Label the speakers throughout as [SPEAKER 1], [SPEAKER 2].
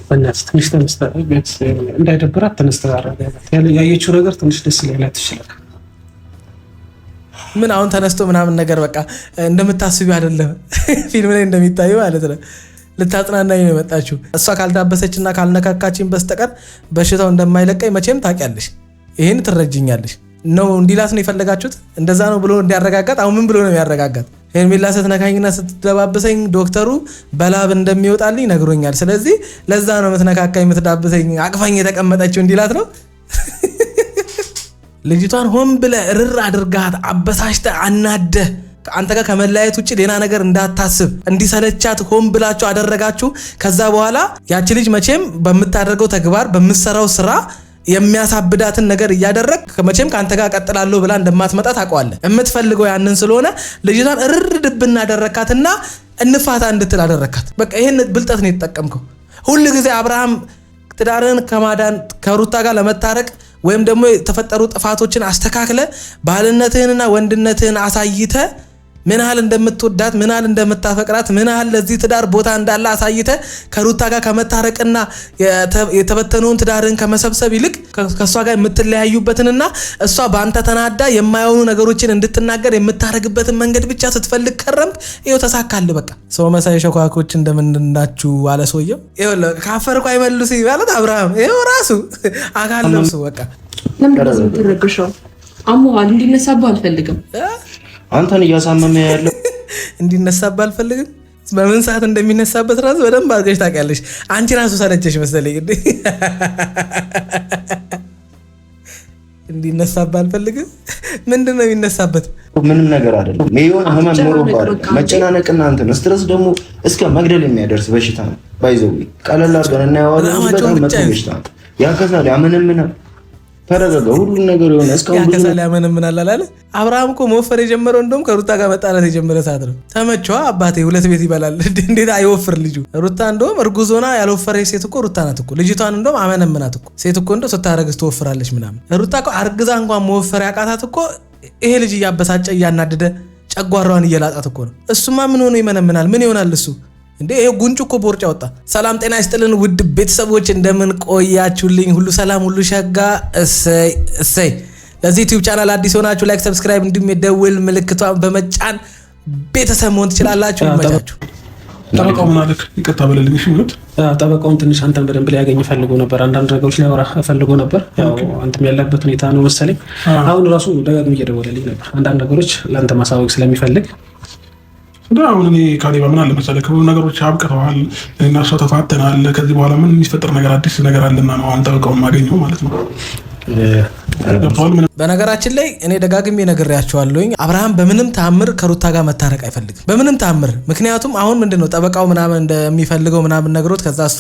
[SPEAKER 1] በእናትህ ትንሽ ተነስተህ ቤት እንዳይደብራት ተነስተህ አረጋጋት። ያየችው ነገር ትንሽ ደስ ሊላት ይችላል።
[SPEAKER 2] ምን አሁን ተነስቶ ምናምን ነገር በቃ እንደምታስቢው አይደለም ፊልም ላይ እንደሚታየው ማለት ነው። ልታጽናናኝ ነው የመጣችው። እሷ ካልዳበሰችና ካልነካካችኝ በስተቀር በሽታው እንደማይለቀኝ መቼም ታውቂያለሽ። ይሄን ትረጅኛለሽ ነው እንዲላት ነው የፈለጋችሁት? እንደዛ ነው ብሎ እንዲያረጋጋት። አሁን ምን ብሎ ነው የሚያረጋጋት? ሄርሜላ ስትነካኝና ስትደባብሰኝ ዶክተሩ በላብ እንደሚወጣልኝ ነግሮኛል። ስለዚህ ለዛ ነው የምትነካካኝ የምትዳብሰኝ አቅፋኝ የተቀመጠችው እንዲላት ነው። ልጅቷን ሆን ብለህ እርር አድርጋት አበሳሽተህ አናደህ አንተ ጋር ከመለያየት ውጭ ሌላ ነገር እንዳታስብ እንዲሰለቻት ሆን ብላችሁ አደረጋችሁ። ከዛ በኋላ ያቺ ልጅ መቼም በምታደርገው ተግባር በምትሰራው ስራ የሚያሳብዳትን ነገር እያደረግ መቼም ካንተ ጋር ቀጥላለሁ ብላ እንደማትመጣ ታውቀዋለህ። የምትፈልገው ያንን ስለሆነ ልጅቷን እርር ድብ እናደረካትና እንፋታ እንድትል አደረካት። በቃ ይሄን ብልጠት ነው የተጠቀምከው። ሁሉ ጊዜ አብርሃም ትዳርን ከማዳን ከሩታ ጋር ለመታረቅ ወይም ደግሞ የተፈጠሩ ጥፋቶችን አስተካክለ ባልነትህንና ወንድነትህን አሳይተ ምን ያህል እንደምትወዳት ምን ያህል እንደምታፈቅራት ምን ያህል ለዚህ ትዳር ቦታ እንዳለ አሳይተ ከሩታ ጋር ከመታረቅና የተበተነውን ትዳርን ከመሰብሰብ ይልቅ ከሷ ጋር የምትለያዩበትንና እሷ በአንተ ተናዳ የማይሆኑ ነገሮችን እንድትናገር የምታረግበትን መንገድ ብቻ ስትፈልግ ከረምክ። ይኸው ተሳካል። በቃ ሰው መሳይ ሸኳኮች እንደምንናችሁ አለ ሰውየው። ይኸው ካፈርኩ አይመልሱ ይባላል አብርሃም። ይኸው ራሱ አካል ነው እሱ። በቃ
[SPEAKER 3] ለምን ትረግሻው? አሞሃል። እንዲነሳብህ አልፈልግም።
[SPEAKER 4] አንተን እያሳመመ ያለው
[SPEAKER 2] እንዲነሳብህ አልፈልግም። በምን ሰዓት እንደሚነሳበት ራሱ በደንብ አድርገሽ ታውቂያለሽ። አንቺ ራሱ ሰለቸሽ መሰለኝ እንዴ? እንዲነሳብህ አልፈልግም። ምንድነው የሚነሳበት?
[SPEAKER 4] ምንም ነገር አይደለም። የሆነ ህመም ኖሮባል። መጨናነቅና አንተን ስትረስ ደግሞ እስከ መግደል የሚያደርስ በሽታ ነው። ባይዘው ቀለል አድርገን እናየዋለን። በጣም መጥፎ በሽታ ነው። ያከሳል፣ ያመነምናል። ተረጋጋ። ሁሉ ነገር የሆነ እስካሁን ብዙ
[SPEAKER 2] ያከሳል ያመነምናል አላለ። አብርሃም እኮ መወፈር የጀመረው እንደውም ከሩታ ጋር መጣላት የጀመረ ሰዓት ነው። ተመቸዋ አባቴ ሁለት ቤት ይበላል። እንዴት አይወፍር ልጁ። ሩታ እንደውም እርጉዝ ሆና ያልወፈረች ሴት እኮ ሩታ ናት እኮ። ልጅቷን እንደውም አመነምናት እኮ። ሴት እኮ እንደው ስታረግዝ ትወፍራለች ምናምን። ሩታ እኮ አርግዛ እንኳን መወፈር ያቃታት እኮ ይሄ ልጅ እያበሳጨ እያናደደ ጨጓራዋን እየላጣት እኮ ነው። እሱማ ምን ሆኖ ይመነምናል? ምን ይሆናል እሱ እንዴ? ይሄ ጉንጩ እኮ ቦርጫ ወጣ። ሰላም ጤና ይስጥልን ውድ ቤተሰቦች እንደምን ቆያችሁልኝ? ሁሉ ሰላም ሁሉ ሸጋ። እሰይ እሰይ። ለዚህ ዩቲዩብ ቻናል አዲስ ሆናችሁ ላይክ፣ ሰብስክራይብ እንዲሁም የደውል ምልክቷን በመጫን ቤተሰብ መሆን ትችላላችሁ። ይመቻችሁ።
[SPEAKER 1] ጠበቃው ምን አለክ? ይቅርታ በለልኝ። እሺ ምንት ጠበቃውን ትንሽ አንተን በደንብ ሊያገኝ ፈልጎ ነበር። አንዳንድ ነገሮች ሊያወራ ፈልጎ ነበር። ያው አንተም ያለበት ሁኔታ ነው መሰለኝ። አሁን ራሱ ደጋግሞ እየደወለልኝ ነበር። አንዳንድ ነገሮች ለአንተ ማሳወቅ ስለሚፈልግ
[SPEAKER 5] አሁን እኔ ካሌባ ምን አለ መሰለህ፣ ከብዙ ነገሮች አብቅተዋል እና እሷ ተፋተናል። ከዚህ በኋላ ምን የሚፈጠር ነገር አዲስ ነገር አለና ነው አንተ ጠበቃውን ማገኘው ማለት ነው።
[SPEAKER 2] በነገራችን ላይ እኔ ደጋግሜ ነግሬያቸዋለሁኝ። አብርሃም በምንም ተአምር ከሩታ ጋር መታረቅ አይፈልግም፣ በምንም ተአምር። ምክንያቱም አሁን ምንድነው ጠበቃው ምናምን እንደሚፈልገው ምናምን ነገሮት ከዛ እሱ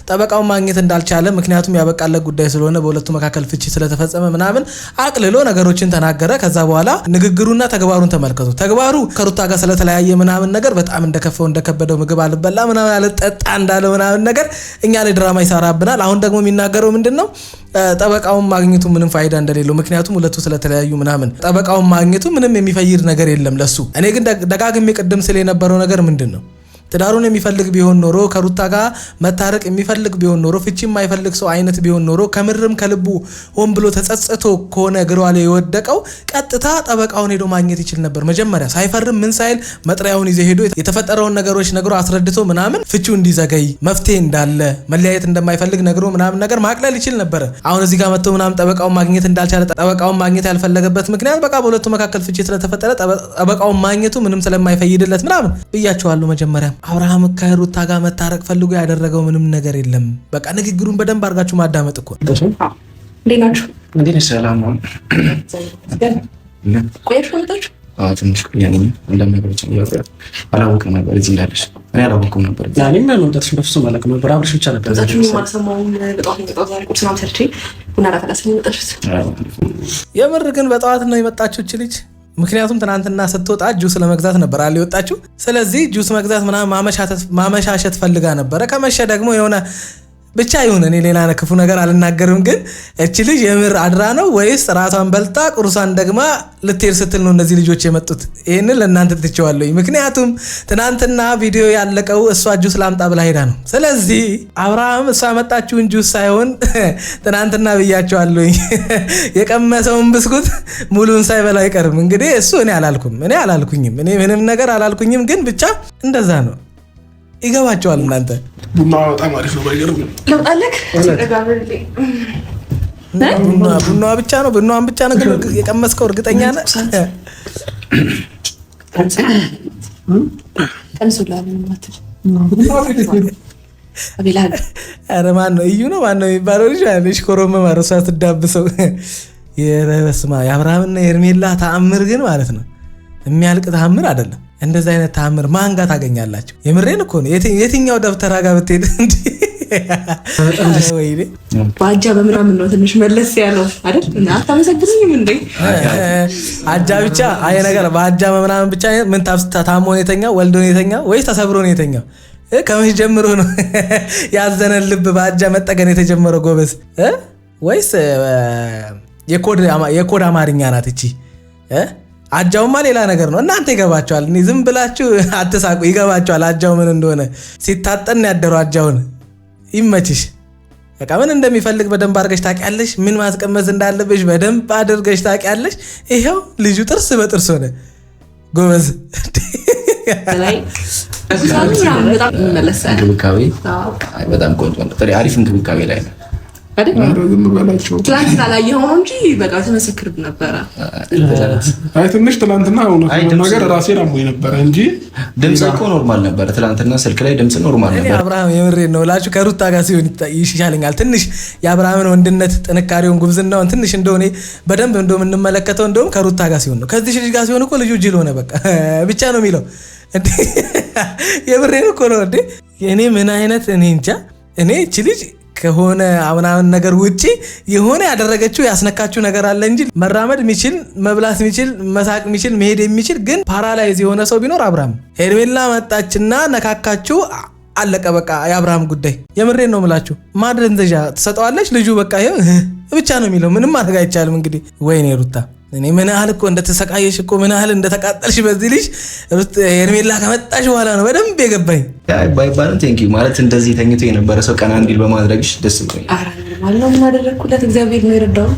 [SPEAKER 2] ጠበቃውን ማግኘት እንዳልቻለ ምክንያቱም ያበቃለት ጉዳይ ስለሆነ በሁለቱ መካከል ፍቺ ስለተፈጸመ ምናምን አቅልሎ ነገሮችን ተናገረ። ከዛ በኋላ ንግግሩና ተግባሩን ተመልከቱ። ተግባሩ ከሩታ ጋር ስለተለያየ ምናምን ነገር በጣም እንደከፈው እንደከበደው ምግብ አልበላ ምናምን አልጠጣ እንዳለ ምናምን ነገር እኛ ላይ ድራማ ይሰራብናል። አሁን ደግሞ የሚናገረው ምንድነው ጠበቃውን ማግኘቱ ምንም ፋይዳ እንደሌለው ምክንያቱም ሁለቱ ስለተለያዩ ምናምን ጠበቃውን ማግኘቱ ምንም የሚፈይድ ነገር የለም ለሱ። እኔ ግን ደጋግሜ ቅድም ስለ የነበረው ነገር ምንድነው ትዳሩን የሚፈልግ ቢሆን ኖሮ ከሩታ ጋር መታረቅ የሚፈልግ ቢሆን ኖሮ ፍቺ የማይፈልግ ሰው አይነት ቢሆን ኖሮ ከምርም ከልቡ ሆን ብሎ ተጸጽቶ ከሆነ እግሯ ላይ የወደቀው ቀጥታ ጠበቃውን ሄዶ ማግኘት ይችል ነበር። መጀመሪያ ሳይፈርም ምን ሳይል መጥሪያውን ይዘ ሄዶ የተፈጠረውን ነገሮች ነግሮ አስረድቶ ምናምን ፍቺው እንዲዘገይ መፍትሄ እንዳለ መለያየት እንደማይፈልግ ነግሮ ምናምን ነገር ማቅለል ይችል ነበር። አሁን እዚህ ጋር መጥቶ ምናምን ጠበቃውን ማግኘት እንዳልቻለ ጠበቃውን ማግኘት ያልፈለገበት ምክንያት በቃ በሁለቱ መካከል ፍቺ ስለተፈጠረ ጠበቃውን ማግኘቱ ምንም ስለማይፈይድለት ምናምን ብያቸዋለሁ መጀመሪያ። አብርሃም ከሩታ ጋር መታረቅ ፈልጎ ያደረገው ምንም ነገር የለም። በቃ ንግግሩን በደንብ አድርጋችሁ ማዳመጥ እኮ ነው።
[SPEAKER 3] እንዴናችሁ?
[SPEAKER 4] እንዴት ሰላም ነው?
[SPEAKER 3] ቆያችሁ ወጣችሁ?
[SPEAKER 4] ትንሽ ቆያለኝ። አንዳንድ ነገሮችን እያወራን አላወቅም ነበር እዚህ እንዳለሽ። እኔ አላወቅም ነበር።
[SPEAKER 1] እኔም መምጣትሽ በፍጹም አላውቅም ነበር። አብረሽ ብቻ ነበር
[SPEAKER 3] እዛችሁ ማሰማውን በጣም ዛሬ ቁርስ ምናምን ሰርቼ ቡና ላፈላስኝ መጣችሁት።
[SPEAKER 2] የምር ግን በጠዋት ነው የመጣችው እቺ ልጅ። ምክንያቱም ትናንትና ስትወጣ ጁስ ለመግዛት ነበር አለ የወጣችው። ስለዚህ ጁስ መግዛት ምናምን ማመሻሸት ፈልጋ ነበረ። ከመሸ ደግሞ የሆነ ብቻ ይሁን እኔ ሌላ ክፉ ነገር አልናገርም። ግን እቺ ልጅ የምር አድራ ነው ወይስ ራሷን በልጣ ቁርሷን ደግማ ልትሄድ ስትል ነው እነዚህ ልጆች የመጡት? ይህንን ለእናንተ ትቼዋለሁኝ። ምክንያቱም ትናንትና ቪዲዮ ያለቀው እሷ ጁስ ላምጣ ብላ ሄዳ ነው። ስለዚህ አብርሃም እሷ ያመጣችውን ጁስ ሳይሆን ትናንትና ብያቸዋለሁኝ የቀመሰውን ብስኩት ሙሉን ሳይበላ አይቀርም። እንግዲህ እሱ እኔ አላልኩኝም፣ እኔ ምንም ነገር አላልኩኝም። ግን ብቻ እንደዛ ነው። ይገባቸዋል እናንተ።
[SPEAKER 5] ቡና በጣም አሪፍ ነው። ባይገርም
[SPEAKER 3] ለውጣለክ
[SPEAKER 2] ቡናዋ ብቻ ነው ቡናዋን ብቻ ነው የቀመስከው? እርግጠኛ ነህ? ኧረ ማን ነው እዩ ነው ማን ነው የሚባለው ልጅ አለሽ ኮሮመ ማረሷ ትዳብሰው የረስማ የአብርሃምና የሄርሜላ ተአምር ግን ማለት ነው የሚያልቅ ተአምር አይደለም። እንደዛ አይነት ተአምር ማን ጋር ታገኛላችሁ? የምሬን እኮ ነው። የትኛው ደብተራ ጋር ብትሄድ እንዴ ወይኔ
[SPEAKER 3] ባጃ በምናምን ነው ትንሽ መለስ ያለው አይደል? እና አታመሰግኑኝም እንዴ?
[SPEAKER 2] አጃ ብቻ አይ ነገር ባጃ በምናምን ብቻ ምን ታሞ ነው የተኛው? ወልዶ ነው የተኛው ወይስ ተሰብሮ ነው የተኛው? ከመቼ ጀምሮ ነው ያዘነ ልብ ባጃ መጠገን የተጀመረው? ጎበዝ ወይስ የኮድ አማርኛ ናት እቺ? አጃውማ ሌላ ነገር ነው። እናንተ ይገባቸዋል። እኔ ዝም ብላችሁ አትሳቁ። ይገባቸዋል አጃው ምን እንደሆነ። ሲታጠን ያደረው አጃውን ይመችሽ። በቃ ምን እንደሚፈልግ በደንብ አድርገሽ ታውቂያለሽ። ምን ማስቀመጥ እንዳለብሽ በደንብ አድርገሽ ታውቂያለሽ። ይሄው ልጁ ጥርስ በጥርስ ሆነ። ጎበዝ
[SPEAKER 4] በጣም ቆንጆ ነው። አሪፍ እንክብካቤ ላይ ነው።
[SPEAKER 3] ትላንትና ላየኸው ነው እንጂ በቃ ተመሰክርብ ነበረ።
[SPEAKER 5] አይ ትንሽ ትላንትና ነገር ራሴን አሞኝ ነበረ እንጂ
[SPEAKER 4] ድምጽ እኮ ኖርማል ነበረ። ትላንትና ስልክ ላይ ድምጽ ኖርማል ነበር።
[SPEAKER 2] አብርሃም የምሬን ነው እላችሁ ከሩታ ጋር ሲሆን ይሻለኛል ትንሽ። የአብርሃምን ወንድነት ጥንካሬውን ጉብዝናውን ትንሽ እንደሆነ በደንብ እንደምንመለከተው እንደውም ከሩታ ጋር ሲሆን ነው። ከዚህ ልጅ ጋር ሲሆን እኮ ልጁ ጅል ሆነ በቃ ብቻ ነው የሚለው እንዴ። የምሬን እኮ ነው እንዴ። እኔ ምን አይነት እኔ እንጃ። እኔ እቺ ልጅ ከሆነ አምናምን ነገር ውጪ የሆነ ያደረገችው ያስነካችው ነገር አለ እንጂ መራመድ የሚችል መብላት የሚችል መሳቅ የሚችል መሄድ የሚችል ግን ፓራላይዝ የሆነ ሰው ቢኖር አብርሃም። ሄርሜላ መጣችና ነካካችሁ፣ አለቀ በቃ የአብርሃም ጉዳይ። የምሬን ነው የምላችሁ። ማድረንዘዣ ትሰጠዋለች ልጁ በቃ ይሄው ብቻ ነው የሚለው። ምንም ማድረግ አይቻልም። እንግዲህ ወይኔ ሩታ እኔ ምን ያህል እኮ እንደተሰቃየሽ እኮ ምን ያህል እንደተቃጠልሽ በዚህ ልጅ ሄርሜላ ከመጣሽ በኋላ ነው በደንብ የገባኝ።
[SPEAKER 4] ባይባልም ቴንኪው ማለት እንደዚህ ተኝቶ የነበረ ሰው ቀና እንዲል በማድረግሽ ደስ ብሎኛል።
[SPEAKER 3] አረ ማለት ምን አደረኩለት? እግዚአብሔር ነው የረዳው።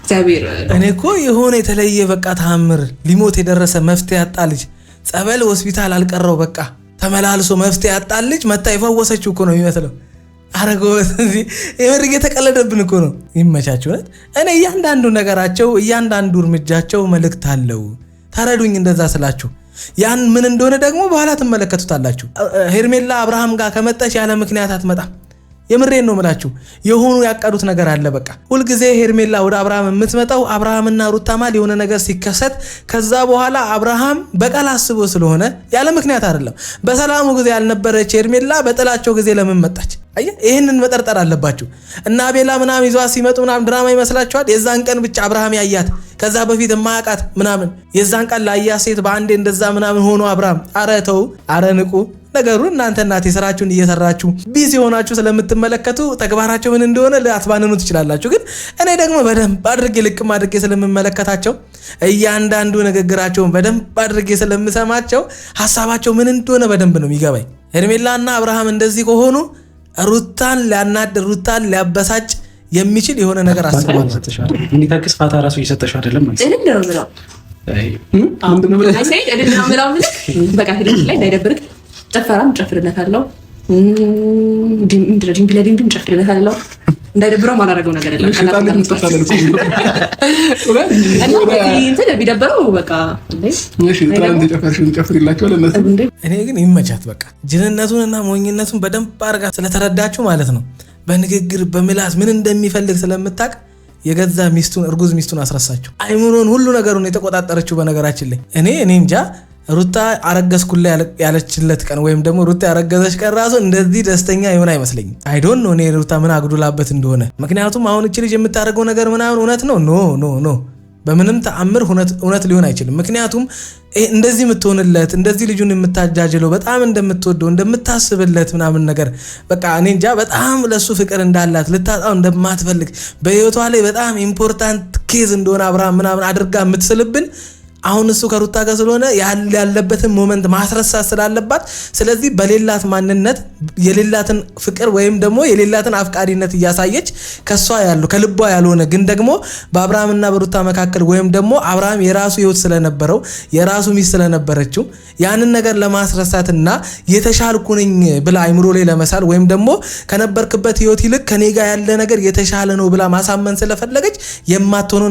[SPEAKER 3] እግዚአብሔር
[SPEAKER 2] እኔ እኮ የሆነ የተለየ በቃ ተአምር ሊሞት የደረሰ መፍትሄ ያጣ ልጅ ጸበል ሆስፒታል አልቀረው በቃ ተመላልሶ መፍትሄ ያጣ ልጅ መታ የፈወሰችው እኮ ነው የሚመስለው። አረጋውት እዚህ የምር እየተቀለደብን እኮ ነው። ይመቻችሁ። እኔ እያንዳንዱ ነገራቸው እያንዳንዱ እርምጃቸው መልእክት አለው። ተረዱኝ እንደዛ ስላችሁ። ያን ምን እንደሆነ ደግሞ በኋላ ትመለከቱታላችሁ። ሄርሜላ አብርሃም ጋር ከመጣች ያለ ምክንያት አትመጣም። የምሬን ነው የምላችሁ። የሆኑ ያቀዱት ነገር አለ። በቃ ሁልጊዜ ሄርሜላ ወደ አብርሃም የምትመጣው አብርሃምና ሩታ ማል የሆነ ነገር ሲከሰት ከዛ በኋላ አብርሃም በቀል አስቦ ስለሆነ ያለ ምክንያት አይደለም። በሰላሙ ጊዜ ያልነበረች ሄርሜላ በጥላቸው ጊዜ ለምን መጣች? አየህ፣ ይሄንን መጠርጠር አለባችሁ። እና ቤላ ምናምን ይዟ ሲመጡ ምናምን ድራማ ይመስላችኋል? የዛን ቀን ብቻ አብርሃም ያያት ከዛ በፊት የማያውቃት ምናምን የዛን ቀን ላያት ሴት በአንዴ እንደዛ ምናምን ሆኖ አብርሃም አረ ተው፣ አረ ንቁ። ነገሩ እናንተ እናቴ ስራችሁን እየሰራችሁ ቢዚ ሆናችሁ ስለምትመለከቱ ተግባራቸው ምን እንደሆነ ላትባንኑ ትችላላችሁ። ግን እኔ ደግሞ በደንብ አድርጌ ልቅም አድርጌ ስለምመለከታቸው እያንዳንዱ ንግግራቸውን በደንብ አድርጌ ስለምሰማቸው ሀሳባቸው ምን እንደሆነ በደንብ ነው የሚገባኝ። ሄርሜላና አብርሃም እንደዚህ ከሆኑ ሩታን ሊያናድር ሩታን ሊያበሳጭ የሚችል የሆነ ነገር አስቧል።
[SPEAKER 1] እንዲታክስ ፋታ ራሱ እየሰጠሽ አይደለም ማለት
[SPEAKER 3] ነው። በቃ ሄደት ላይ እንዳይደብርክ ጨፈራም ጨፍርለታለሁ፣ ድንቢ ለድንቢም ጨፍርለታለሁ። እንዳይደብረው ማላረገው ነገር የለም። ቢደብረው በቃ
[SPEAKER 2] እኔ ግን ይመቻት በቃ ጅንነቱንና ሞኝነቱን በደንብ አድርጋ ስለተረዳችሁ ማለት ነው። በንግግር በምላስ ምን እንደሚፈልግ ስለምታውቅ የገዛ ሚስቱን እርጉዝ ሚስቱን አስረሳችሁ። አይምሮን ሁሉ ነገሩን የተቆጣጠረችው። በነገራችን ላይ እኔ እንጃ ሩታ አረገዝኩላ ያለችለት ቀን ወይም ደግሞ ሩታ ያረገዘች ቀን ራሱ እንደዚህ ደስተኛ ይሆን አይመስለኝም። አይ ዶንት ኖ እኔ ሩታ ምን አግዱላበት እንደሆነ። ምክንያቱም አሁን እቺ ልጅ የምታደርገው ነገር ምናምን እውነት ነው ኖ በምንም ተአምር እውነት ሊሆን አይችልም። ምክንያቱም እንደዚህ የምትሆንለት እንደዚህ ልጁን የምታጃጅለው በጣም እንደምትወደው እንደምታስብለት ምናምን ነገር በቃ እኔ እንጃ በጣም ለሱ ፍቅር እንዳላት ልታጣው እንደማትፈልግ በህይወቷ ላይ በጣም ኢምፖርታንት ኬዝ እንደሆነ አብርሃም ምናምን አድርጋ የምትስልብን አሁን እሱ ከሩታ ጋር ስለሆነ ያለበትን ሞመንት ማስረሳት ስላለባት ስለዚህ በሌላት ማንነት የሌላትን ፍቅር ወይም ደግሞ የሌላትን አፍቃሪነት እያሳየች ከሷ ያለው ከልቧ ያልሆነ ግን ደግሞ በአብርሃምና በሩታ መካከል ወይም ደግሞ አብርሃም የራሱ ህይወት ስለነበረው የራሱ ሚስት ስለነበረችው ያንን ነገር ለማስረሳትና የተሻልኩ ነኝ ብላ አይምሮ ላይ ለመሳል ወይም ደግሞ ከነበርክበት ህይወት ይልቅ ከኔ ጋር ያለ ነገር የተሻለ ነው ብላ ማሳመን ስለፈለገች የማትሆነው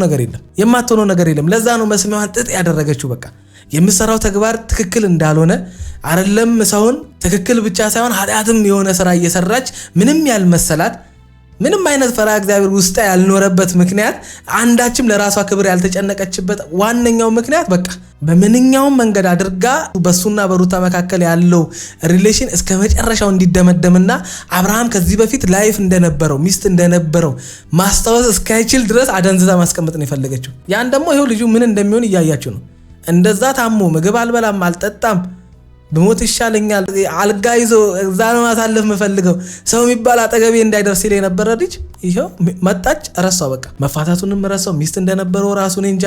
[SPEAKER 2] ነገር የለም። ለዛ ነው መስሚያዋን ጥጥ ያደረገችው። በቃ የምሰራው ተግባር ትክክል እንዳልሆነ አይደለም ሰውን ትክክል ብቻ ሳይሆን ኃጢአትም የሆነ ስራ እየሰራች ምንም ያልመሰላት ምንም አይነት ፈራ እግዚአብሔር ውስጥ ያልኖረበት ምክንያት አንዳችም ለራሷ ክብር ያልተጨነቀችበት ዋነኛው ምክንያት በቃ በምንኛውም መንገድ አድርጋ በሱና በሩታ መካከል ያለው ሪሌሽን እስከ መጨረሻው እንዲደመደምና አብርሃም ከዚህ በፊት ላይፍ እንደነበረው ሚስት እንደነበረው ማስታወስ እስካይችል ድረስ አደንዝዛ ማስቀመጥ ነው የፈለገችው። ያን ደግሞ ይሄው ልጁ ምን እንደሚሆን እያያችሁ ነው። እንደዛ ታሞ ምግብ አልበላም አልጠጣም በሞት ይሻለኛል አልጋ ይዞ እዛ ነው ማሳለፍ የምፈልገው ሰው የሚባል አጠገቤ እንዳይደርስ ይል የነበረ ልጅ ይሄው መጣች ረሳው። በቃ መፋታቱንም ረሳው። ሚስት እንደነበረው ራሱን እንጃ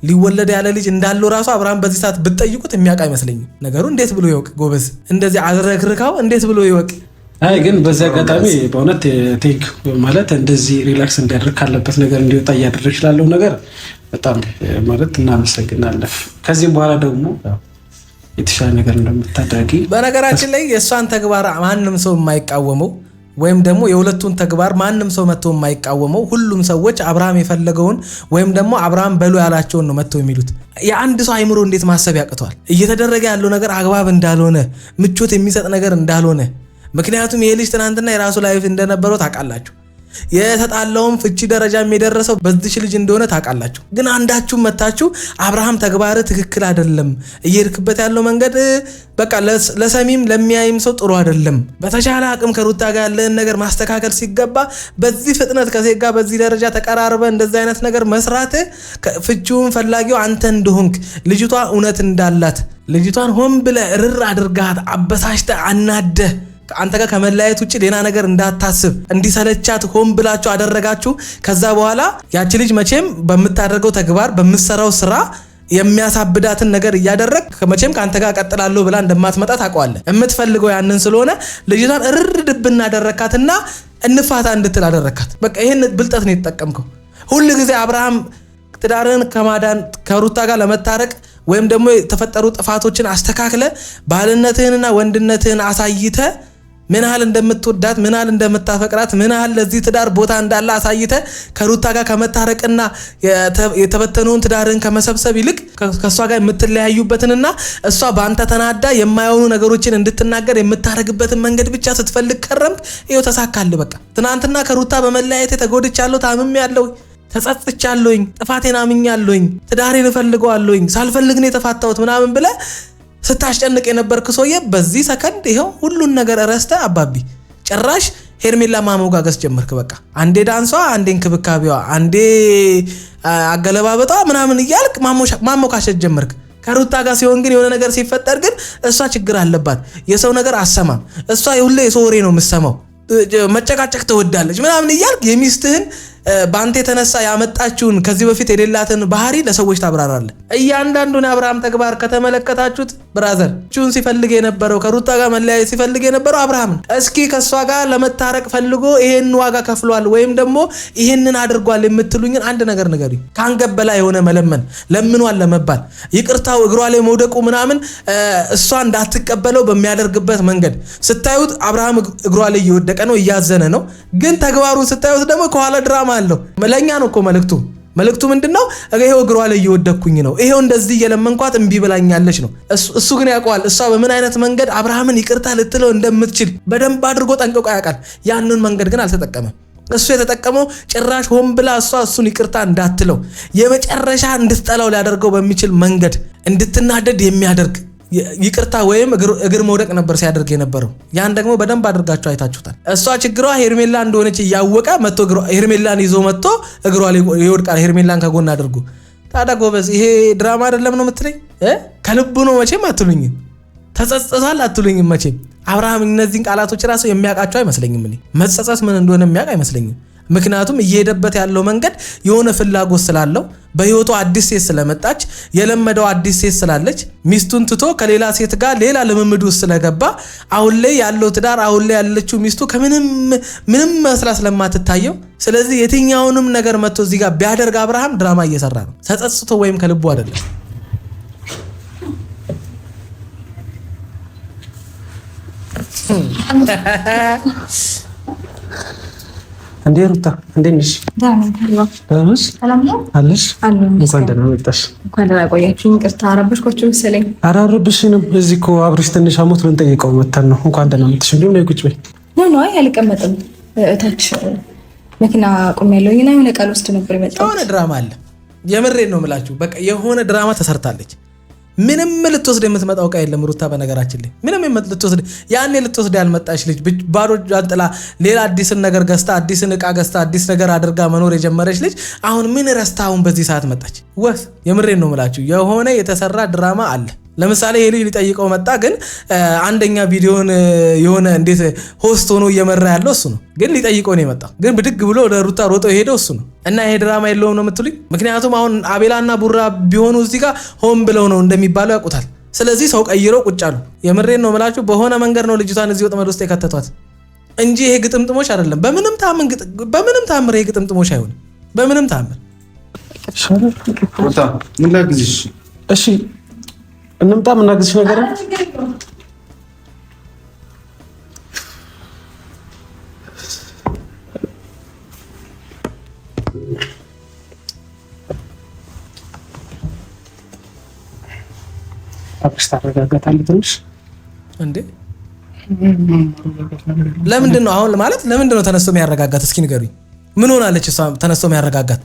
[SPEAKER 2] ሊወለድ ያለ ልጅ እንዳለው ራሱ አብርሃም በዚህ ሰዓት ብትጠይቁት የሚያውቅ አይመስለኝም። ነገሩ እንዴት ብሎ ይወቅ? ጎበዝ እንደዚህ አዝረክርካው እንዴት ብሎ ይወቅ?
[SPEAKER 1] አይ ግን በዚህ አጋጣሚ በእውነት ቴንክ ማለት እንደዚህ ሪላክስ እንዲያደርግ ካለበት ነገር እንዲወጣ እያደረግሽ ላለው ነገር በጣም ማለት እናመሰግናለን። ከዚህም በኋላ ደግሞ የተሻለ ነገር እንደምታደርጊ
[SPEAKER 2] በነገራችን ላይ የእሷን ተግባር ማንም ሰው የማይቃወመው ወይም ደግሞ የሁለቱን ተግባር ማንም ሰው መጥቶ የማይቃወመው ሁሉም ሰዎች አብርሃም የፈለገውን ወይም ደግሞ አብርሃም በሉ ያላቸውን ነው መጥቶ የሚሉት። የአንድ ሰው አይምሮ እንዴት ማሰብ ያቅተዋል? እየተደረገ ያለው ነገር አግባብ እንዳልሆነ ምቾት የሚሰጥ ነገር እንዳልሆነ ምክንያቱም ይሄ ልጅ ትናንትና የራሱ ላይፍ እንደነበረው ታውቃላችሁ። የተጣላውም ፍቺ ደረጃ የሚደረሰው በዚህ ልጅ እንደሆነ ታውቃላችሁ። ግን አንዳችሁ መታችሁ አብርሃም ተግባር ትክክል አይደለም እየርክበት ያለው መንገድ በቃ ለሰሚም ለሚያይም ሰው ጥሩ አይደለም በተቻለ አቅም ከሩታ ጋር ያለን ነገር ማስተካከል ሲገባ በዚህ ፍጥነት ከሴት ጋር በዚህ ደረጃ ተቀራርበ እንደዛ አይነት ነገር መስራት ፍቺውን ፈላጊው አንተ እንደሆንክ ልጅቷ እውነት እንዳላት ልጅቷን ሆን ብለህ ርር አድርጋት አበሳሽተ አናደ አንተ ጋር ከመለያየት ውጪ ሌላ ነገር እንዳታስብ እንዲሰለቻት ሆን ብላችሁ አደረጋችሁ። ከዛ በኋላ ያቺ ልጅ መቼም በምታደርገው ተግባር በምትሰራው ስራ የሚያሳብዳትን ነገር እያደረግ መቼም ካንተ ጋር ቀጥላለሁ ብላ እንደማትመጣ ታውቀዋለህ። የምትፈልገው ያንን ስለሆነ ልጅቷን እርድብ እናደረካትና እንፋታ እንድትል አደረካት። በቃ ይሄን ብልጠት ነው የተጠቀምከው። ሁሉ ጊዜ አብርሃም ትዳርን ከማዳን ከሩታ ጋር ለመታረቅ ወይም ደግሞ የተፈጠሩ ጥፋቶችን አስተካክለ ባልነትህንና ወንድነትህን አሳይተ ምን ያህል እንደምትወዳት ምን ያህል እንደምታፈቅራት ምን ያህል ለዚህ ትዳር ቦታ እንዳለ አሳይተ ከሩታ ጋር ከመታረቅና የተበተነውን ትዳርን ከመሰብሰብ ይልቅ ከሷ ጋር የምትለያዩበትንና እሷ ባንተ ተናዳ የማይሆኑ ነገሮችን እንድትናገር የምታረግበትን መንገድ ብቻ ስትፈልግ ከረምክ። ይሄው ተሳካልህ። በቃ ትናንትና ከሩታ በመለያየት ተጎድቻለሁ ታምሜያለሁ ተጸጽቻለሁኝ ጥፋቴን አምኛለሁኝ ትዳሬን እፈልገዋለሁኝ ሳልፈልግ ነው የተፋታሁት ምናምን ብለ ስታስጨንቅ የነበርክ ሰውዬ በዚህ ሰከንድ ይሄው ሁሉን ነገር ረስተ አባቢ ጭራሽ ሄርሜላ ማሞጋገስ ጀመርክ። በቃ አንዴ ዳንሷ አንዴ እንክብካቤዋ አንዴ አገለባበጧ ምናምን እያልክ ማሞካሸት ጀመርክ። ከሩታ ጋር ሲሆን ግን የሆነ ነገር ሲፈጠር ግን እሷ ችግር አለባት የሰው ነገር አሰማም እሷ ሁሌ የሰው ወሬ ነው የምትሰማው መጨቃጨቅ ትወዳለች ምናምን እያልክ የሚስትህን ባንተ የተነሳ ያመጣችውን ከዚህ በፊት የሌላትን ባህሪ ለሰዎች ታብራራለህ። እያንዳንዱን አብርሃም ተግባር ከተመለከታችሁት ብራዘር ቹን ሲፈልግ የነበረው ከሩታ ጋር መለያየት ሲፈልግ የነበረው አብርሃም ነው። እስኪ ከሷ ጋር ለመታረቅ ፈልጎ ይሄን ዋጋ ከፍሏል ወይም ደግሞ ይሄንን አድርጓል የምትሉኝን አንድ ነገር ንገሩኝ። ካንገበላ የሆነ መለመን ለምኗል ለመባል ይቅርታው እግሯ ላይ መውደቁ ምናምን እሷ እንዳትቀበለው በሚያደርግበት መንገድ ስታዩት አብርሃም እግሯ ላይ እየወደቀ ነው እያዘነ ነው። ግን ተግባሩን ስታዩት ደግሞ ከኋላ ድራማ አለው። ለኛ ነው እኮ መልእክቱ ምንድነው? ይሄው እግሯ ላይ እየወደኩኝ ነው ይሄው እንደዚህ እየለመንኳት እምቢ ብላኛለች ነው። እሱ ግን ያውቀዋል እሷ በምን አይነት መንገድ አብርሃምን ይቅርታ ልትለው እንደምትችል በደንብ አድርጎ ጠንቅቆ ያውቃል። ያንን መንገድ ግን አልተጠቀመም። እሱ የተጠቀመው ጭራሽ ሆን ብላ እሱን ይቅርታ እንዳትለው የመጨረሻ እንድትጠላው ሊያደርገው በሚችል መንገድ እንድትናደድ የሚያደርግ ይቅርታ ወይም እግር መውደቅ ነበር ሲያደርግ የነበረው። ያን ደግሞ በደንብ አድርጋችሁ አይታችሁታል። እሷ ችግሯ ሄርሜላ እንደሆነች ያወቀ መጥቶ ሄርሜላን ይዞ መጥቶ እግሯ ላይ ይወድቃል። ሄርሜላን ከጎን አድርጎ ታዲያ ጎበዝ ይሄ ድራማ አይደለም ነው የምትለኝ? ከልቡ ነው መቼም አትሉኝም። ተጸጽቷል አትሉኝም መቼም። አብርሃም እነዚህን ቃላቶች ራሱ የሚያውቃቸው አይመስለኝም። እኔ መጸጸት ምን እንደሆነ የሚያውቅ አይመስለኝም። ምክንያቱም እየሄደበት ያለው መንገድ የሆነ ፍላጎት ስላለው በህይወቱ አዲስ ሴት ስለመጣች የለመደው አዲስ ሴት ስላለች ሚስቱን ትቶ ከሌላ ሴት ጋር ሌላ ልምምድ ውስጥ ስለገባ አሁን ላይ ያለው ትዳር አሁን ላይ ያለችው ሚስቱ ከምንም መስላ ስለማትታየው ስለዚህ የትኛውንም ነገር መጥቶ እዚህ ጋር ቢያደርግ አብርሃም ድራማ እየሰራ ነው። ተጸጽቶ ወይም ከልቡ አይደለም።
[SPEAKER 1] እንዴ ሩታ እንዴት ነሽ? እንኳን ደህና መጣሽ።
[SPEAKER 3] እንኳን ደህና ቆያችሁ። ይቅርታ አረበሽኳችሁ መሰለኝ።
[SPEAKER 1] ኧረ አረብሽንም። እዚህ እኮ አብርሽ ትንሽ አሞት ልንጠይቀው መተን ነው። እንኳን ደህና መጣሽ። እንዴ ቁጭ በይ።
[SPEAKER 3] አይ አልቀመጥም። እታች መኪና ቆሜያለሁኝ እና የሆነ ቃል ውስጥ ነበር የመጣሁት።
[SPEAKER 2] የሆነ ድራማ አለ። የምሬን ነው የምላችሁ። በቃ የሆነ ድራማ ተሰርታለች። ምንም ልትወስድ የምትመጣው ቃ የለም ሩታ። በነገራችን ላይ ምንም ልትወስድ ያኔ ልትወስድ ያልመጣች ልጅ ባዶ ጃንጥላ ሌላ አዲስን ነገር ገዝታ አዲስን እቃ ገዝታ አዲስ ነገር አድርጋ መኖር የጀመረች ልጅ አሁን ምን ረስታ አሁን በዚህ ሰዓት መጣች? ወፍ የምሬን ነው የምላችሁ። የሆነ የተሰራ ድራማ አለ። ለምሳሌ ይሄ ልጅ ሊጠይቀው መጣ፣ ግን አንደኛ ቪዲዮን የሆነ እንዴት ሆስት ሆኖ እየመራ ያለው እሱ ነው። ግን ሊጠይቀው ነው የመጣው፣ ግን ብድግ ብሎ ወደ ሩታ ሮጦ የሄደው እሱ ነው። እና ይሄ ድራማ የለውም ነው የምትሉኝ? ምክንያቱም አሁን አቤላና ቡራ ቢሆኑ እዚህ ጋር ሆን ብለው ነው እንደሚባለው ያውቁታል። ስለዚህ ሰው ቀይረው ቁጭ አሉ። የምሬን ነው የምላችሁ። በሆነ መንገድ ነው ልጅቷን እዚህ ወጥመድ ውስጥ የከተቷት እንጂ ይሄ ግጥምጥሞሽ አይደለም። በምንም ታምር ይሄ ግጥምጥሞሽ አይሆንም። በምንም ታምር።
[SPEAKER 4] ሩታ ምን ላግዝሽ?
[SPEAKER 1] እሺ እንምጣ። ምናግዝሽ ነገር ነው? አብሽ ታረጋጋታለህ ትንሽ እንዴ?
[SPEAKER 2] ለምንድን ነው አሁን ማለት ለምንድን ነው ተነስቶ የሚያረጋጋት? እስኪ ንገሩኝ። ምን ሆናለች እሷ ተነስቶ የሚያረጋጋት?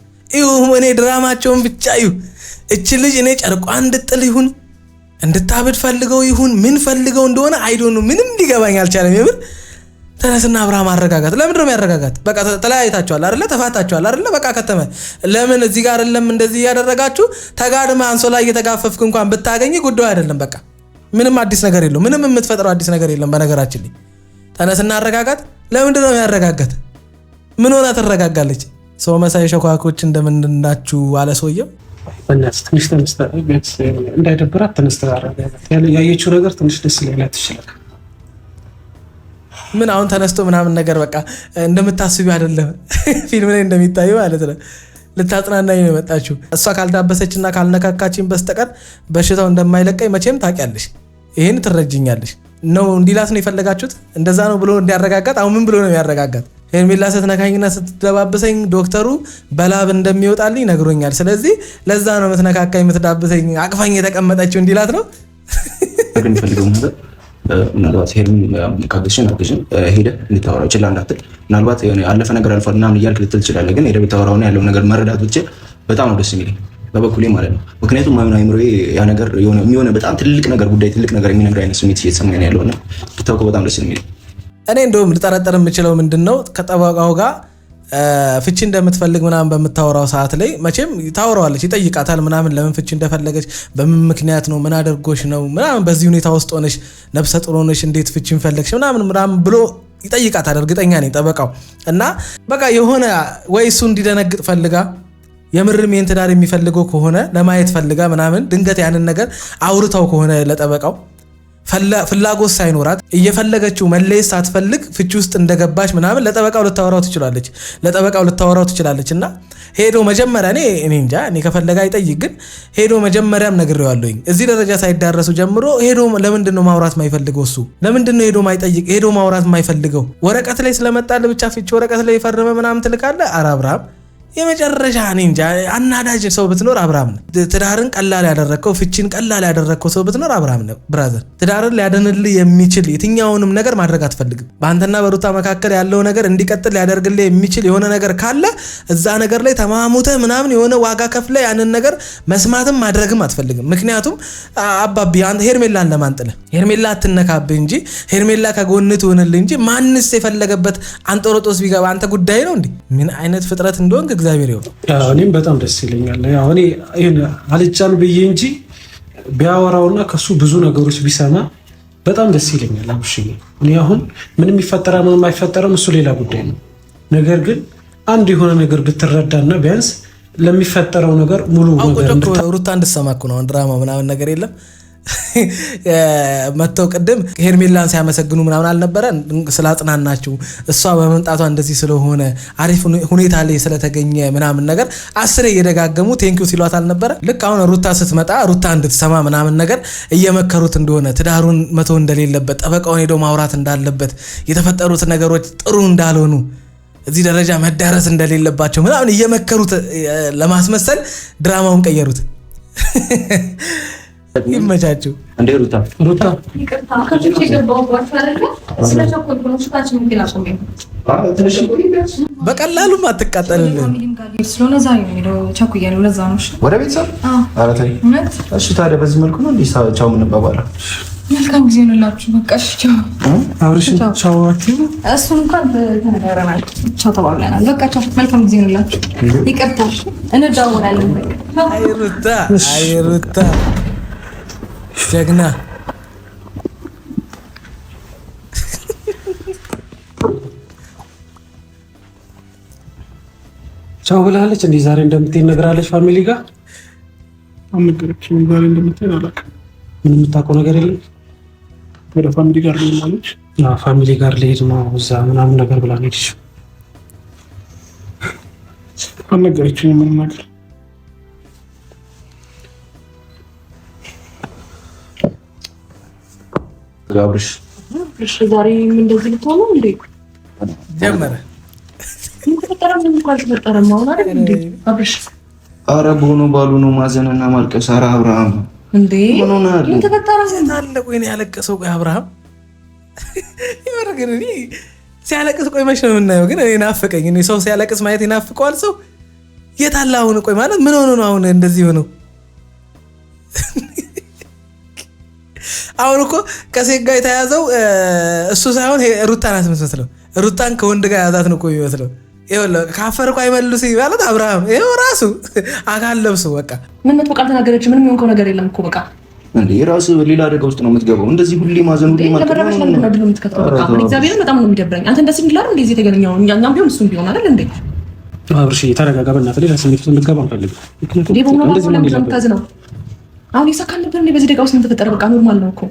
[SPEAKER 2] እኔ ድራማቸውን ብቻ እቺ ልጅ እኔ ጨርቋ እንድጥል ይሁን እንድታብድ ፈልገው ይሁን ምን ፈልገው እንደሆነ አይዶን ነው ምንም ሊገባኝ አልቻለም። የምር ተነስና አብርሃም አረጋጋት። ለምንድን ነው የሚያረጋጋት? በቃ ተለያይታችኋል አይደለ? ተፋታችኋል አይደለ? በቃ ከተመ ለምን እዚህ ጋር አይደለም እንደዚህ ያደረጋችሁ? ተጋድማ አንሶላ እየተጋፈፍክ እንኳን ብታገኝ ጉዳዩ አይደለም። በቃ ምንም አዲስ ነገር የለው። ምንም የምትፈጥረው አዲስ ነገር የለም። በነገራችን ላይ ተነስና አረጋጋት። ለምንድን ነው የሚያረጋጋት? ምን ሆና ትረጋጋለች? ሰው መሳይ ሸኳኮች እንደምንናችሁ አለ ሰውየው።
[SPEAKER 1] በእናትህ ትንሽ እንዳይደብራት ተነስተ አረጋጋት። ያየችው ነገር ትንሽ ደስ ሊላት ይችላል።
[SPEAKER 2] ምን አሁን ተነስቶ ምናምን ነገር በቃ እንደምታስቢው አይደለም። ፊልም ላይ እንደሚታየው ማለት ነው። ልታጽናናኝ ነው የመጣችው። እሷ ካልዳበሰችና ካልነካካችኝ በስተቀር በሽታው እንደማይለቀኝ መቼም ታውቂያለሽ። ይሄን ትረጅኛለሽ ነው እንዲላት ነው የፈለጋችሁት? እንደዛ ነው ብሎ እንዲያረጋጋት። አሁን ምን ብሎ ነው የሚያረጋጋት? ሄርሜላ ስትነካኝና ስትደባብሰኝ ዶክተሩ በላብ እንደሚወጣልኝ ነግሮኛል። ስለዚህ ለዛ ነው የምትነካካኝ የምትዳብሰኝ አቅፋኝ የተቀመጠችው እንዲላት ነው።
[SPEAKER 4] ግን ፈልገው ነበር ምናልባት ካገዝሽን አገዝሽን ሄደህ እንድታወራው ይችላል እንዳትል፣ ምናልባት ያለፈ ነገር አልፏል ምናምን እያልክ ልትል ትችላለህ። ግን ሄደህ ብታወራውና ያለውን ነገር መረዳት ብቻ በጣም ነው ደስ የሚለኝ በበኩሌ ማለት ነው። ምክንያቱም ማይሆን አይምሮዬ ያ ነገር የሆነ በጣም ትልቅ ነገር ጉዳይ ትልቅ ነገር የሚነግር አይነት ስሜት እየተሰማኝ ነው ያለውና ብታውቀው በጣም ደስ የሚለኝ።
[SPEAKER 2] እኔ እንደውም ልጠረጠር የምችለው ምንድነው ከጠበቃው ጋር ፍቺ እንደምትፈልግ ምናምን በምታወራው ሰዓት ላይ መቼም ታወራዋለች፣ ይጠይቃታል ምናምን ለምን ፍቺ እንደፈለገች በምን ምክንያት ነው ምን አድርጎሽ ነው ምናምን በዚህ ሁኔታ ውስጥ ሆነሽ ነፍሰ ጡር ሆነሽ እንዴት ፍቺን ፈለግሽ ምናምን ብሎ ይጠይቃታል። እርግጠኛ ነኝ ጠበቃው እና በቃ የሆነ ወይ እሱ እንዲደነግጥ ፈልጋ የምርም ይሄን ትዳር የሚፈልገው ከሆነ ለማየት ፈልጋ ምናምን ድንገት ያንን ነገር አውርታው ከሆነ ለጠበቃው ፍላጎት ሳይኖራት እየፈለገችው መለየት ሳትፈልግ ፍቺ ውስጥ እንደገባች ምናምን ለጠበቃው ልታወራው ትችላለች። እና ሄዶ መጀመሪያ እኔ እንጃ እኔ ከፈለጋ ይጠይቅ፣ ግን ሄዶ መጀመሪያም ነግሬዋለሁኝ እዚህ ደረጃ ሳይዳረሱ ጀምሮ ሄዶ ለምንድን ነው ማውራት የማይፈልገው? እሱ ለምንድን ነው ሄዶ ማይጠይቅ ሄዶ ማውራት የማይፈልገው? ወረቀት ላይ ስለመጣል ብቻ ፍቺ ወረቀት ላይ ፈርመ ምናምን ትልካለህ። ኧረ አብርሃም የመጨረሻ እኔ እንጃ አናዳጅ ሰው ብትኖር አብርሃም ነው። ትዳርን ቀላል ያደረከው ፍቺን ቀላል ያደረከው ሰው ብትኖር አብርሃም ነው። ብራዘር ትዳርን ሊያደንልህ የሚችል የትኛውንም ነገር ማድረግ አትፈልግም። በአንተና በሩታ መካከል ያለው ነገር እንዲቀጥል ሊያደርግልህ የሚችል የሆነ ነገር ካለ እዛ ነገር ላይ ተማሙተህ ምናምን የሆነ ዋጋ ከፍለህ ያንን ነገር መስማትም ማድረግም አትፈልግም። ምክንያቱም አባቢ አንተ ሄርሜላን ለማንጥልህ ሄርሜላ አትነካብህ እንጂ ሄርሜላ ከጎንህ ትሆንልህ እንጂ ማንስ የፈለገበት አንጦሮጦስ ቢገባ አንተ ጉዳይ ነው እንዴ? ምን አይነት ፍጥረት እንደሆንክ እግዚአብሔር ይሁን።
[SPEAKER 1] እኔም በጣም ደስ ይለኛል። ያው እኔ ይሄን አልጫን ብዬ እንጂ ቢያወራውና ከሱ ብዙ ነገሮች ቢሰማ በጣም ደስ ይለኛል። አብሽ እኔ አሁን ምንም ይፈጠራል ምንም አይፈጠርም እሱ ሌላ ጉዳይ ነው። ነገር ግን አንድ የሆነ ነገር ብትረዳና ቢያንስ ለሚፈጠረው ነገር ሙሉ ነገር
[SPEAKER 2] ሩታ እንድትሰማ እኮ ነው። ድራማ ምናምን ነገር የለም። መተው ቅድም ሄርሜላን ሲያመሰግኑ ምናምን አልነበረ ስላጽናናችሁ እሷ በመምጣቷ እንደዚህ ስለሆነ አሪፍ ሁኔታ ላይ ስለተገኘ ምናምን ነገር አስሬ እየደጋገሙ ቴንኪው ሲሏት አልነበረ? ልክ አሁን ሩታ ስትመጣ ሩታ እንድትሰማ ምናምን ነገር እየመከሩት እንደሆነ ትዳሩን መተው እንደሌለበት ጠበቃውን ሄዶ ማውራት እንዳለበት የተፈጠሩት ነገሮች ጥሩ እንዳልሆኑ እዚህ ደረጃ መዳረስ እንደሌለባቸው ምናምን እየመከሩት ለማስመሰል ድራማውን ቀየሩት። ይመቻችሁ እንደ ሩታ
[SPEAKER 3] ይቅርታ ከዚህ የገባው አይደለ ስለቸኮልኩ ነው። ሽታችን ግን አቆመኝ።
[SPEAKER 2] በቀላሉም አትቃጠልልን
[SPEAKER 3] ስለሆነ ዛሬ ነው ቸኩያለሁ። ለዛ ነው
[SPEAKER 4] ወደ ቤተሰብ ኧረ ተይ እሺ። ታዲያ በዚህ መልኩ ነው እንዴ ቻው የምንባባለው?
[SPEAKER 3] መልካም ጊዜ ነው። በቃ እሺ ቻው።
[SPEAKER 1] አብርሽ ቻው አትዩ።
[SPEAKER 3] እሱን እንኳን ተነጋግረናል። ቻው ተባብለናል። በቃ ቻው። መልካም ጊዜ ነው። ይቅርታ እንደዋወላለን።
[SPEAKER 2] አይ ሩታ ጀግና
[SPEAKER 1] ቻው ብላለች። እንዴ ዛሬ እንደምትሄድ ነግራለች ፋሚሊ ጋር
[SPEAKER 5] አልነገረችኝም። ዛሬ እንደምትሄድ አላውቅም።
[SPEAKER 1] ምንም የምታውቀው ነገር የለም።
[SPEAKER 5] ወደ ፋሚሊ ጋር ልሄድ
[SPEAKER 1] ፋሚሊ ጋር ልሄድ ነው እዛ ምናምን ነገር ብላ ሄደች።
[SPEAKER 5] አልነገረችኝም ምንም ነገር።
[SPEAKER 4] ጋብርሽ
[SPEAKER 3] ዛሬ ምን እንደዚህ ልትሆኑ እንዴ?
[SPEAKER 2] ጀመረ
[SPEAKER 4] ኧረ በሆነ ባሉ ነው ማዘንና ማልቀስ። ኧረ አብርሃም
[SPEAKER 3] እንዴ
[SPEAKER 2] ምን ተፈጠረ? ታለቁ እኔ ያለቀሰው ቆይ አብርሃም ይወርግን ሲያለቅስ ቆይ መች ነው የምናየው? ግን እኔ ናፈቀኝ። እኔ ሰው ሲያለቅስ ማየት ይናፍቀዋል ሰው። የት አለ አሁን? ቆይ ማለት ምን ሆኖ ነው አሁን እንደዚህ ሆነው? አሁን እኮ ከሴት ጋር የተያዘው እሱ ሳይሆን ሩታ ናት የምትመስለው። ሩታን ከወንድ ጋር ያዛት ነው እኮ የሚመስለው። ይኸውልህ ካፈር እኮ አይመልሱ ማለት አብርሃም ይኸው ራሱ አካል ለብሶ በቃ
[SPEAKER 3] ምን መጥቶ ቃል ተናገረች። ምንም የሆንከው ነገር የለም እኮ በቃ
[SPEAKER 4] እንዴ ራሱ ሌላ አደጋ ውስጥ ነው የምትገባው። እንደዚህ ሁሌ ማዘን ሁሌ ማለት
[SPEAKER 3] ነው ነው የምትከተለው። በቃ እግዚአብሔር በጣም ነው የሚደብረኝ። አንተ እንደዚህ እንዲላር እንደዚህ የተገናኘው እኛም ቢሆን እሱም ቢሆን አይደል እንዴ?
[SPEAKER 1] አብርሽ ተረጋጋ በእናትህ። ሌላ ስሜት ውስጥ እንድትገባ አንፈልግም።
[SPEAKER 3] እንዴ በሆነ ነው የምታዝነው። አሁን ይሳካል ነበር እንዴ? በዚህ ደቂቃ ውስጥ ምን ተፈጠረ? በቃ ኖርማል ነው እኮ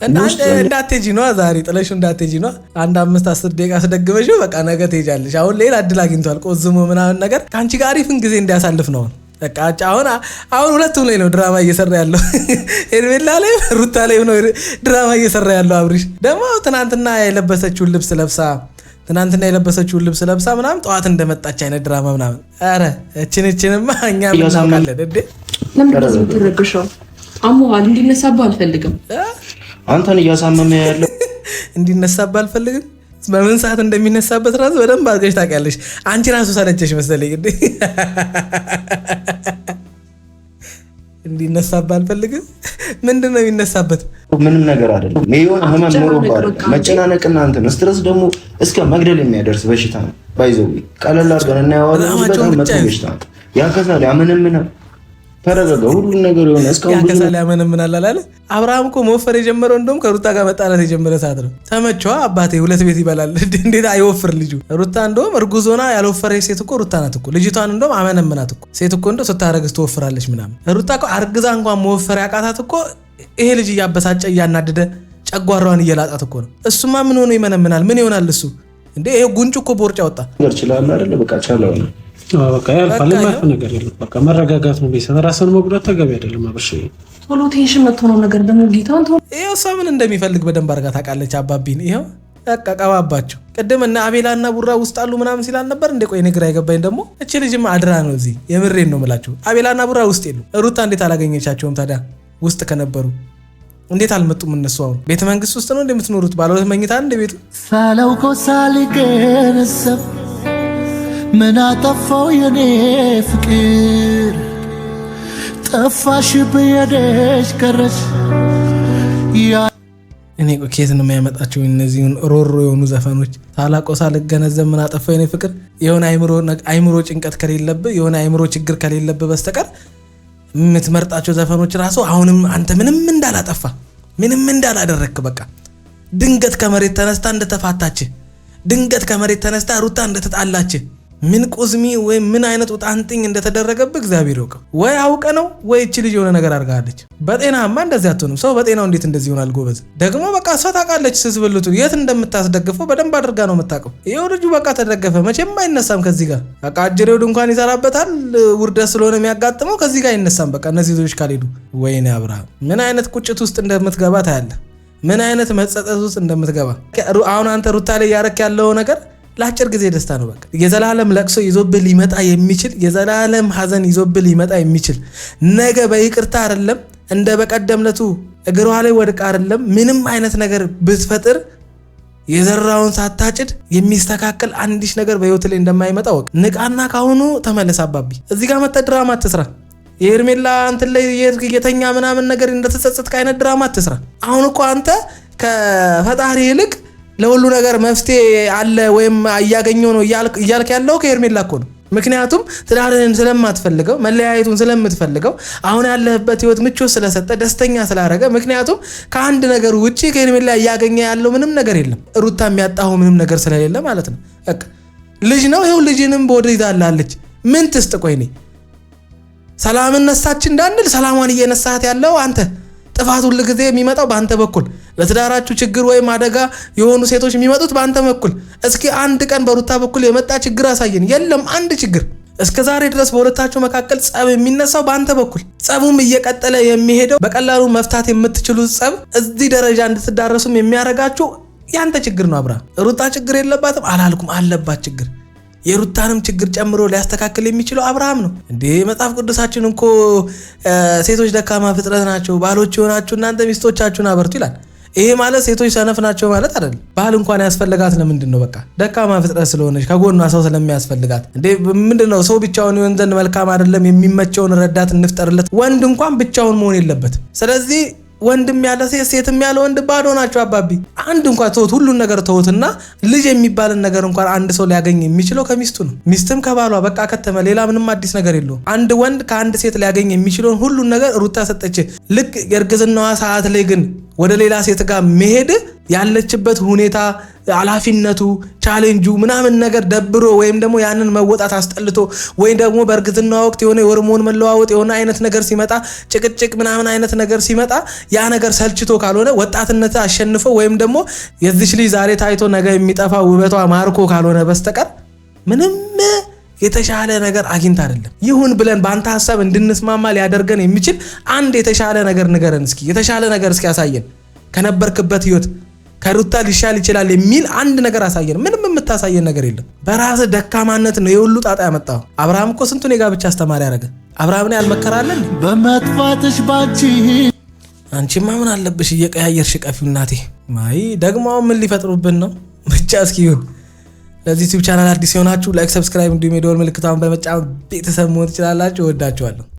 [SPEAKER 2] እንዳትሄጂ ነዋ ዛሬ ጥለሽው እንዳትሄጂ ነዋ። 5-10 ደቂቃ አስደግመሽው በቃ ነገ ትሄጃለሽ። አሁን ሌላ እድል አግኝቷል ቆዝሞ ምናምን ነገር ከአንቺ ጋር አሪፍን ጊዜ እንዲያሳልፍ ነው። በቃ አሁን ሁለቱም ላይ ነው ድራማ እየሰራ ያለው። ሄርሜላ ላይ ሩታ ላይ ነው ድራማ እየሰራ ያለው። አብርሽ ደግሞ ትናንትና የለበሰችውን ልብስ ለብሳ ምናምን ጠዋት እንደመጣች አይነት ድራማ ምናምን። ኧረ እችንማ እኛ ምናውቃለን እንዴ።
[SPEAKER 3] ለምን እንደዚህ የምትረብሸው? አሞሃል። እንዲነሳብህ አልፈልግም።
[SPEAKER 4] አንተን እያሳመመ ያለው
[SPEAKER 2] እንዲነሳብህ አልፈልግም። በምን ሰዓት እንደሚነሳበት ራሱ በደንብ አድርገሽ ታውቂያለሽ። አንቺ ራሱ ሰለቸሽ መሰለኝ እንዴ። እንዲነሳብህ አልፈልግም። ምንድን ነው የሚነሳበት?
[SPEAKER 4] ምንም ነገር አይደለም። የሆነ ህመም ኖሮባል። መጨናነቅና እንትን ስትረስ ደግሞ እስከ መግደል የሚያደርስ በሽታ ነው። ባይዘው ቀለል አድርገን እናየዋለን። በጣም መጥፎ በሽታ ነው። ያከሳል፣ ያመነምናል። ተረጋጋ። ሁሉ ነገር የሆነ እስካሁን ብዙ
[SPEAKER 2] ያከሳል፣ ያመነምናል አላለ አብርሃም እኮ መወፈር የጀመረው እንደውም ከሩታ ጋር መጣላት የጀመረ ሰዓት ነው። ተመቸዋ አባቴ 2 ቤት ይበላል። እንዴት አይወፍር ልጁ። ሩታ እንደውም እርጉዝ ሆና ያልወፈረች ሴት እኮ ሩታ ናት እኮ። ልጅቷን እንደውም አመነምናት እኮ። ሴት እኮ እንደው ስታረግዝ ትወፍራለች ምናምን። ሩታ እኮ አርግዛ እንኳን መወፈር ያቃታት እኮ ይሄ ልጅ እያበሳጨ እያናደደ ጨጓራዋን እየላጣት እኮ ነው። እሱማ ምን ሆኖ ይመነምናል? ምን ይሆናል እሱ እንዴ? ይሄ ጉንጩ እኮ ቦርጫ ወጣ።
[SPEAKER 4] ነገር ይችላል አይደል? በቃ ቻለው ነው
[SPEAKER 1] በቃ ያልፋል። የማያልፍ ነገር የለም። በቃ መረጋጋት ነው። ቤተሰብ ራስን መጉዳት ተገቢ አይደለም። አብርሽ
[SPEAKER 3] ቶሎ ቴንሽን መጥቶ ነው ነገር ደግሞ ጌታን ቶሎ
[SPEAKER 2] ይሄው እሷ ምን እንደሚፈልግ በደንብ አድርጋ ታውቃለች። አባቢን ይሄው በቃ ቀባባቸው። ቅድም እና አቤላ እና ቡራ ውስጥ አሉ ምናምን ሲላል ነበር እንደ ቆይ ንግራ አይገባኝ ደግሞ እቺ ልጅማ አድራ ነው እዚህ። የምሬን ነው የምላችሁ። አቤላ እና ቡራ ውስጥ የሉ። ሩታ እንዴት አላገኘቻቸውም ታዲያ? ውስጥ ከነበሩ እንዴት አልመጡም እነሱ? አሁን ቤተ መንግስት ውስጥ ነው እንደምትኖሩት? ባለ 2 መኝታ እንደ ቤቱ
[SPEAKER 6] ሳላውቀው ሳልገነዘብ ምን አጠፋው የኔ ፍቅር ጠፋሽ በየደሽ ቀረሽ።
[SPEAKER 2] እኔ ኬት ነው የሚያመጣቸው እነዚህን ሮሮ የሆኑ ዘፈኖች? ታላቆ ሳልገነዘብ ምን አጠፋው የኔ ፍቅር? የሆነ አይምሮ ጭንቀት ከሌለብህ የሆነ አይምሮ ችግር ከሌለብህ በስተቀር የምትመርጣቸው ዘፈኖች ራሱ አሁንም አንተ ምንም እንዳላጠፋ ምንም እንዳላደረክ በቃ ድንገት ከመሬት ተነስታ እንደተፋታች ድንገት ከመሬት ተነስታ ሩታ እንደተጣላች ምን ቁዝሚ ወይ ምን አይነት ውጣንጥኝ እንደተደረገብህ እግዚአብሔር ያውቀው። ወይ አውቀ ነው ወይ እቺ ልጅ የሆነ ነገር አድርጋለች። በጤናማ እንደዚህ አትሆንም። ሰው በጤናው እንዴት እንደዚህ ይሆናል? ጎበዝ ደግሞ በቃ እሷ ታውቃለች። ስስብልቱ የት እንደምታስደግፈው በደንብ አድርጋ ነው የምታውቀው። ይሄው ልጁ በቃ ተደገፈ፣ መቼም አይነሳም ከዚህ ጋር። በቃ አጅሬው ድንኳን ይሰራበታል። ውርደት ስለሆነ የሚያጋጥመው ከዚህ ጋር አይነሳም። በቃ እነዚህ ልጆች ካልሄዱ ወይኔ አብርሃም ምን አይነት ቁጭት ውስጥ እንደምትገባ ታያለህ። ምን አይነት መጸጸት ውስጥ እንደምትገባ። አሁን አንተ ሩታ ላይ ያረክ ያለው ነገር ለአጭር ጊዜ ደስታ ነው። በቃ የዘላለም ለቅሶ ይዞብህ ሊመጣ የሚችል የዘላለም ሐዘን ይዞብህ ሊመጣ የሚችል ነገ በይቅርታ አይደለም እንደ በቀደምለቱ እግሯ ላይ ወድቃ አይደለም ምንም አይነት ነገር ብትፈጥር የዘራውን ሳታጭድ የሚስተካከል አንዲሽ ነገር በህይወት ላይ እንደማይመጣ ወቅ ንቃና ካሁኑ ተመለስ። አባቢ እዚህ ጋር መጣ ድራማ አትስራ። የሄርሜላ እንትን ላይ የተኛ ምናምን ነገር እንደተጸጸትክ አይነት ድራማ አትስራ። አሁን እኮ አንተ ከፈጣሪ ይልቅ ለሁሉ ነገር መፍትሄ አለ ወይም እያገኘው ነው እያልክ ያለው ከሄርሜላ እኮ ነው። ምክንያቱም ትዳርህን ስለማትፈልገው መለያየቱን ስለምትፈልገው አሁን ያለህበት ህይወት ምቾት ስለሰጠ ደስተኛ ስላደረገ ምክንያቱም ከአንድ ነገር ውጪ ከሄርሜላ እያገኘ ያለው ምንም ነገር የለም። ሩታ የሚያጣው ምንም ነገር ስለሌለ ማለት ነው። በቃ ልጅ ነው ይኸው ልጅንም በወደ ይዛላለች። ምን ትስጥ? ቆይ እኔ ሰላምን ነሳች እንዳንል ሰላሟን እየነሳት ያለው አንተ። ጥፋት ሁሉ ጊዜ የሚመጣው በአንተ በኩል ለትዳራችሁ ችግር ወይም አደጋ የሆኑ ሴቶች የሚመጡት በአንተ በኩል። እስኪ አንድ ቀን በሩታ በኩል የመጣ ችግር አሳየን። የለም አንድ ችግር። እስከ ዛሬ ድረስ በሁለታችሁ መካከል ጸብ የሚነሳው በአንተ በኩል። ጸቡም እየቀጠለ የሚሄደው በቀላሉ መፍታት የምትችሉት ጸብ እዚህ ደረጃ እንድትዳረሱም የሚያረጋችሁ ያንተ ችግር ነው። አብርሃም ሩታ ችግር የለባትም አላልኩም፣ አለባት ችግር። የሩታንም ችግር ጨምሮ ሊያስተካክል የሚችለው አብርሃም ነው እንዴ። መጽሐፍ ቅዱሳችን እኮ ሴቶች ደካማ ፍጥረት ናቸው፣ ባሎች የሆናችሁ እናንተ ሚስቶቻችሁን አበርቱ ይላል። ይሄ ማለት ሴቶች ሰነፍ ናቸው ማለት አይደለም። ባል እንኳን ያስፈልጋት ለምንድን ነው? በቃ ደካማ ፍጥረት ስለሆነች ከጎኗ ሰው ስለሚያስፈልጋት እንዴ። ምንድነው ሰው ብቻውን ይሆን ዘንድ መልካም አይደለም፣ የሚመቸውን ረዳት እንፍጠርለት። ወንድ እንኳን ብቻውን መሆን የለበትም። ስለዚህ ወንድም ያለ ሴት ሴትም ያለ ወንድ ባዶ ናቸው። አባቢ አንድ እንኳን ተውት፣ ሁሉን ነገር ተውትና ልጅ የሚባልን ነገር እንኳን አንድ ሰው ሊያገኝ የሚችለው ከሚስቱ ነው። ሚስትም ከባሏ በቃ ከተመ። ሌላ ምንም አዲስ ነገር የለውም። አንድ ወንድ ከአንድ ሴት ሊያገኝ የሚችለውን ሁሉን ነገር ሩታ ሰጠች። ልክ የእርግዝናዋ ሰዓት ላይ ግን ወደ ሌላ ሴት ጋር መሄድ ያለችበት ሁኔታ ኃላፊነቱ ቻሌንጁ ምናምን ነገር ደብሮ ወይም ደግሞ ያንን መወጣት አስጠልቶ ወይም ደግሞ በእርግዝና ወቅት የሆነ የሆርሞን መለዋወጥ የሆነ አይነት ነገር ሲመጣ ጭቅጭቅ ምናምን አይነት ነገር ሲመጣ ያ ነገር ሰልችቶ ካልሆነ ወጣትነት አሸንፎ ወይም ደግሞ የዚች ልጅ ዛሬ ታይቶ ነገ የሚጠፋ ውበቷ ማርኮ ካልሆነ በስተቀር ምንም የተሻለ ነገር አግኝታ አይደለም። ይሁን ብለን በአንተ ሐሳብ እንድንስማማ ሊያደርገን የሚችል አንድ የተሻለ ነገር ንገረን እስኪ። የተሻለ ነገር እስኪ ያሳየን። ከነበርክበት ህይወት ከሩታ ሊሻል ይችላል የሚል አንድ ነገር አሳየን። ምንም የምታሳየን ነገር የለም። በራስ ደካማነት ነው የሁሉ ጣጣ ያመጣው። አብርሃም እኮ ስንቱን የጋብቻ አስተማሪ ያደረገ አብርሃምን ያልመከራለን
[SPEAKER 6] በመጥፋትሽ ባንቺ
[SPEAKER 2] አንቺማ ምን አለብሽ እየቀያየርሽ ቀፊው እናቴ። ማይ ደግሞ ምን ሊፈጥሩብን ነው? ብቻ እስኪ ይሁን። ለዚህ ዩቲዩብ ቻናል አዲስ የሆናችሁ ላይክ፣ ሰብስክራይብ እንዲሁም የደወል ምልክቱን በመጫን ቤተሰብ መሆን ትችላላችሁ። እወዳችኋለሁ።